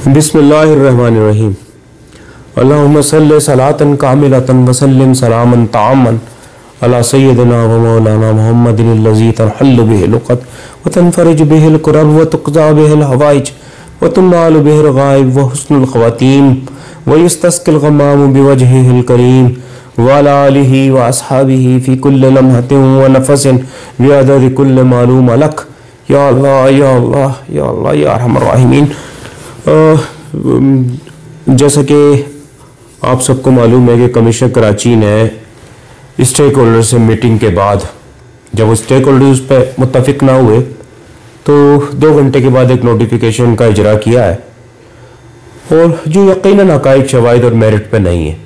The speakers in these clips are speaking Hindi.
बिस्मिल्लाहिर्रहमानिर्रहीम। अल्लाहुम्मा सल्लि सलातन कामिलतन वसल्लिम सलामन तामन अला सय्यदिना व मौलाना मुहम्मदिन अल्लज़ी तनहल्लु बिहिल उक़द व तनफ़रिजु बिहिल कुरब व तुक़ज़ा बिहिल हवाइज व तुनालु बिहिल ग़ाइब व हुस्नुल ख़वातीम व युस्तस्क़िल ग़म्मामु बिवजहिहिल करीम व अला आलिहि व अस्हाबिहि फ़ी कुल्लि लम्हतिन व नफ़सिन बिअददि कुल्लि मालूम लक या अल्लाह या अल्लाह या अल्लाह या अरहमर राहिमीन। जैसा कि आप सबको मालूम है कि कमिश्नर कराची ने स्टेक होल्डर से मीटिंग के बाद जब वो स्टेक होल्डर उस पर मुत्तफिक ना हुए तो 2 घंटे के बाद एक नोटिफिकेशन का इजरा किया है और जो यकीनन हक़ाइक़ शवाहिद और मेरिट पे नहीं है।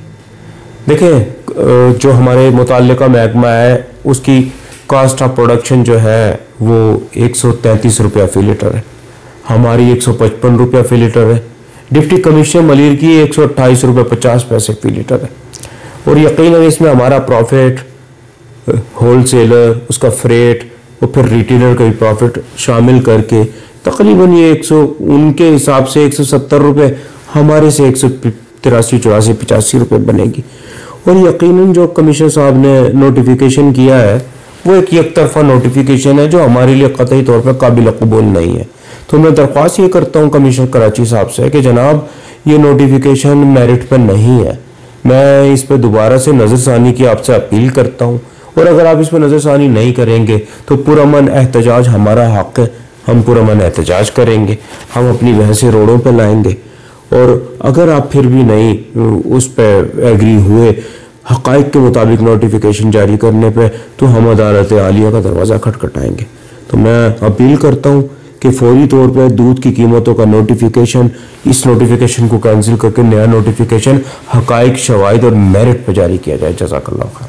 देखें, जो हमारे मुताल्लिका महकमा है उसकी कास्ट ऑफ प्रोडक्शन जो है वो 133 रुपया फी लीटर है, हमारी 155 रुपया फी लीटर है, डिप्टी कमिश्नर मलिर की 128 रुपये 50 पैसे फी लीटर है। और यकीनन इसमें हमारा प्रॉफिट, होलसेलर, उसका फ्रेट और फिर रिटेलर का भी प्रॉफिट शामिल करके तकरीबन ये 100 उनके हिसाब से 170 रुपये, हमारे से 183, 84, 85 रुपये बनेगी। और यकीनन जो कमिश्नर साहब ने नोटिफिकेशन किया है वो एक यकतरफा नोटिफिकेशन है जो हमारे लिए कतई तौर पर काबिल कबूल नहीं है। तो मैं दरख्वास्त ये करता हूँ कमिश्नर कराची साहब से कि जनाब ये नोटिफिकेशन मेरिट पर नहीं है। मैं इस पर दोबारा से नज़रसानी की आपसे अपील करता हूँ और अगर आप इस पर नज़रसानी नहीं करेंगे तो पुरअमन एहतजाज हमारा हक़ है, हम पुरअमन एहतजाज करेंगे, हम अपनी बहसें रोडों पर लाएंगे। और अगर आप फिर भी नहीं उस पर एग्री हुए हक़ाइक़ के मुताबिक नोटिफिकेशन जारी करने पे तो हम अदालत आलिया का दरवाज़ा खटखटाएंगे। तो मैं अपील करता हूँ कि फौरी तौर पर दूध की कीमतों का नोटिफिकेशन, इस नोटिफिकेशन को कैंसिल करके नया नोटिफिकेशन हक़ाइक़, शवाहिद और मेरिट पर जारी किया जाए। जज़ाकल्लाह खैर।